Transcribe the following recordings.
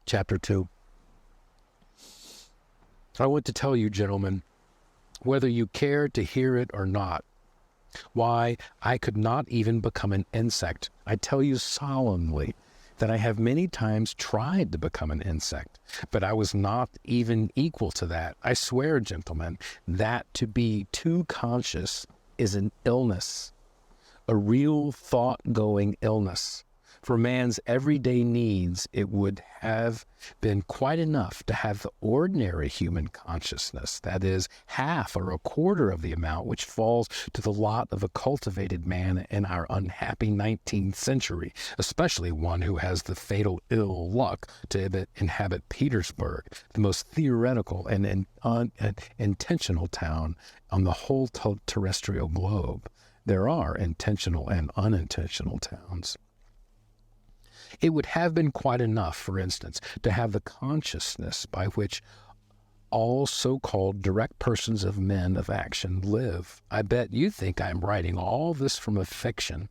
chapter 2. I want to tell you, gentlemen, whether you care to hear it or not, why I could not even become an insect. I tell you solemnly that I have many times tried to become an insect, but I was not even equal to that. I swear, gentlemen, that to be too conscious is an illness, a real thought-going illness. For man's everyday needs, it would have been quite enough to have the ordinary human consciousness, that is, half or a quarter of the amount which falls to the lot of a cultivated man in our unhappy 19th century, especially one who has the fatal ill luck to inhabit Petersburg, the most theoretical and intentional town on the whole terrestrial globe. There are intentional and unintentional towns. It would have been quite enough, for instance, to have the consciousness by which all so-called direct persons of men of action live. I bet you think I'm writing all this from a fiction,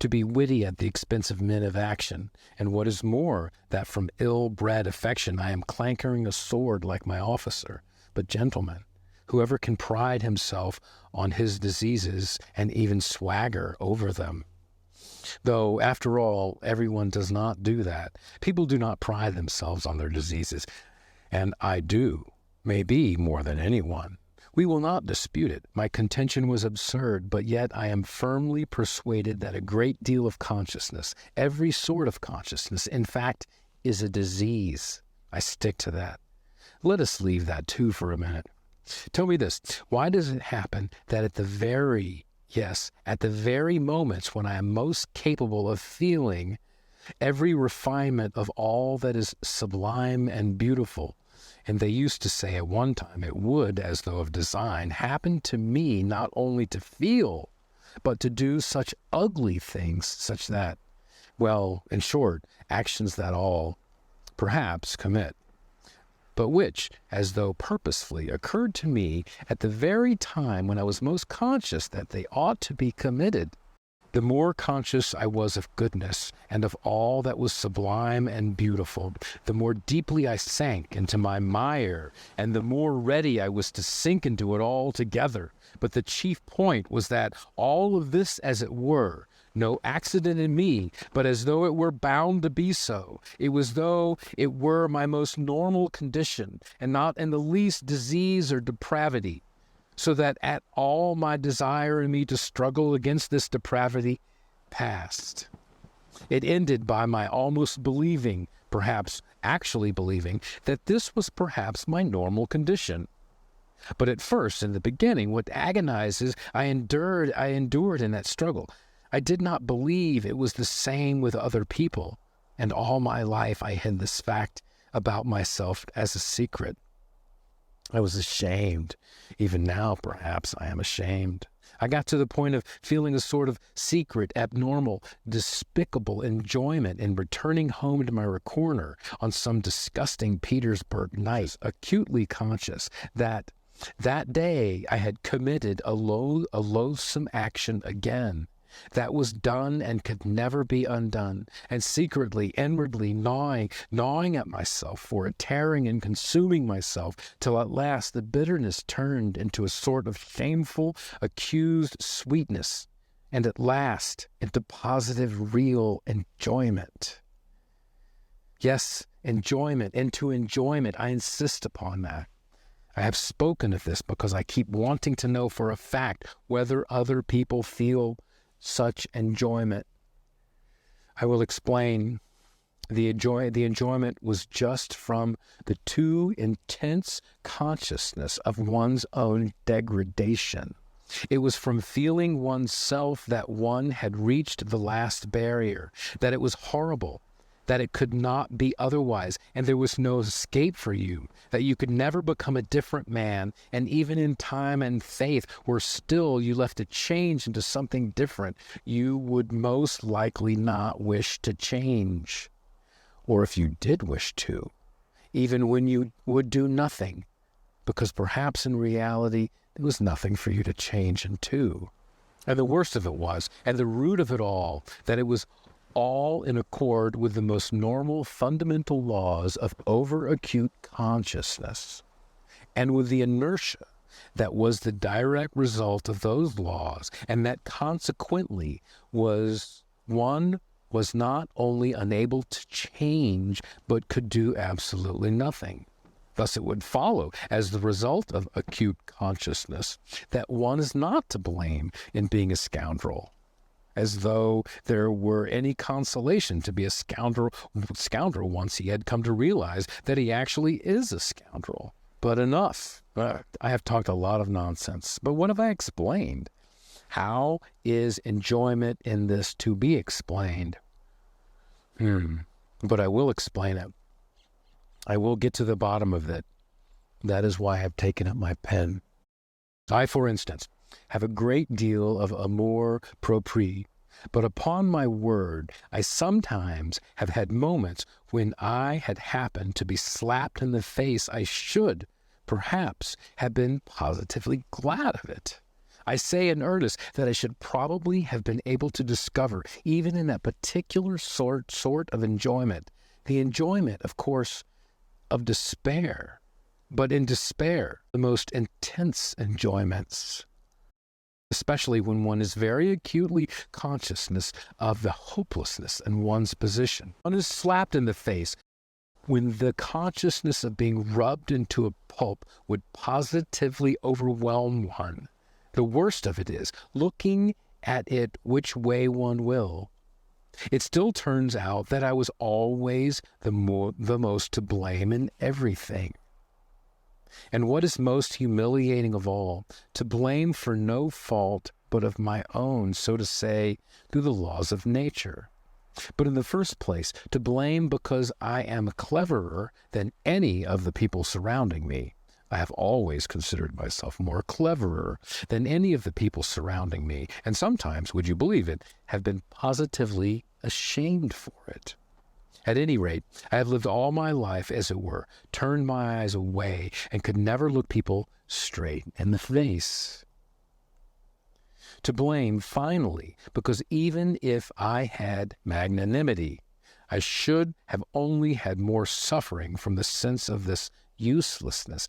to be witty at the expense of men of action, and what is more, that from ill-bred affection I am clankering a sword like my officer. But gentlemen, whoever can pride himself on his diseases and even swagger over them, though, after all, everyone does not do that. People do not pride themselves on their diseases, and I do, maybe more than anyone. We will not dispute it. My contention was absurd, but yet I am firmly persuaded that a great deal of consciousness, every sort of consciousness, in fact, is a disease. I stick to that. Let us leave that too for a minute. Tell me this, why does it happen that at the very moments when I am most capable of feeling every refinement of all that is sublime and beautiful, and they used to say at one time it would, as though of design, happen to me not only to feel, but to do such ugly things, such that, well, in short, actions that all, perhaps, commit, but which, as though purposefully, occurred to me at the very time when I was most conscious that they ought to be committed. The more conscious I was of goodness and of all that was sublime and beautiful, the more deeply I sank into my mire, and the more ready I was to sink into it altogether. But the chief point was that all of this, as it were, no accident in me, but as though it were bound to be so. It was though it were my most normal condition, and not in the least disease or depravity, so that at all my desire in me to struggle against this depravity passed. It ended by my almost believing, perhaps actually believing, that this was perhaps my normal condition. But at first, in the beginning, what agonizes, I endured in that struggle. I did not believe it was the same with other people, and all my life I hid this fact about myself as a secret. I was ashamed. Even now, perhaps, I am ashamed. I got to the point of feeling a sort of secret, abnormal, despicable enjoyment in returning home to my corner on some disgusting Petersburg night, acutely conscious that day I had committed a loathsome action again, that was done and could never be undone, and secretly, inwardly gnawing at myself for it, tearing and consuming myself, till at last the bitterness turned into a sort of shameful, accused sweetness, and at last into positive, real enjoyment. Yes, enjoyment, into enjoyment. I insist upon that. I have spoken of this because I keep wanting to know for a fact whether other people feel such enjoyment. I will explain. The enjoyment was just from the too intense consciousness of one's own degradation. It was from feeling oneself that one had reached the last barrier, that it was horrible, that it could not be otherwise, and there was no escape for you, that you could never become a different man, and even in time and faith, were still you left to change into something different, you would most likely not wish to change. Or if you did wish to, even when you would do nothing, because perhaps in reality there was nothing for you to change into. And the worst of it was, and the root of it all, that it was all in accord with the most normal fundamental laws of over-acute consciousness, and with the inertia that was the direct result of those laws, and that consequently was not only unable to change, but could do absolutely nothing. Thus it would follow, as the result of acute consciousness, that one is not to blame in being a scoundrel, as though there were any consolation to be a scoundrel once he had come to realize that he actually is a scoundrel. But enough. I have talked a lot of nonsense. But what have I explained? How is enjoyment in this to be explained? But I will explain it. I will get to the bottom of it. That is why I've taken up my pen. I, for instance, have a great deal of amour propre, but upon my word, I sometimes have had moments when I had happened to be slapped in the face. I should, perhaps, have been positively glad of it. I say in earnest that I should probably have been able to discover, even in that particular sort of enjoyment, the enjoyment, of course, of despair, but in despair, the most intense enjoyments, especially when one is very acutely conscious of the hopelessness in one's position. One is slapped in the face when the consciousness of being rubbed into a pulp would positively overwhelm one. The worst of it is, looking at it which way one will, it still turns out that I was always the most to blame in everything. And what is most humiliating of all, to blame for no fault but of my own, so to say, through the laws of nature. But in the first place, to blame because I am cleverer than any of the people surrounding me. I have always considered myself more cleverer than any of the people surrounding me, and sometimes, would you believe it, have been positively ashamed for it. At any rate, I have lived all my life, as it were, turned my eyes away, and could never look people straight in the face. To blame, finally, because even if I had magnanimity, I should have only had more suffering from the sense of this uselessness.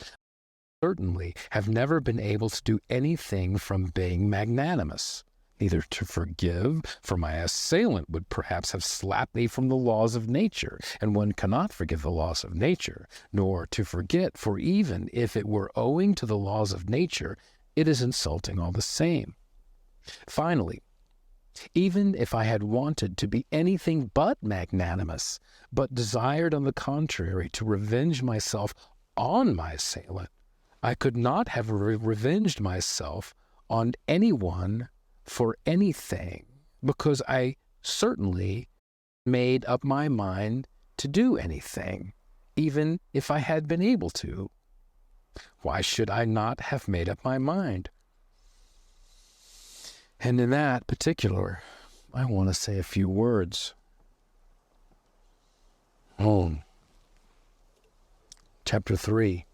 Certainly have never been able to do anything from being magnanimous, neither to forgive, for my assailant would perhaps have slapped me from the laws of nature, and one cannot forgive the laws of nature, nor to forget, for even if it were owing to the laws of nature, it is insulting all the same. Finally, even if I had wanted to be anything but magnanimous, but desired on the contrary to revenge myself on my assailant, I could not have revenged myself on anyone for anything, because I certainly made up my mind to do anything, even if I had been able to. Why should I not have made up my mind? And in that particular, I want to say a few words. Chapter 3.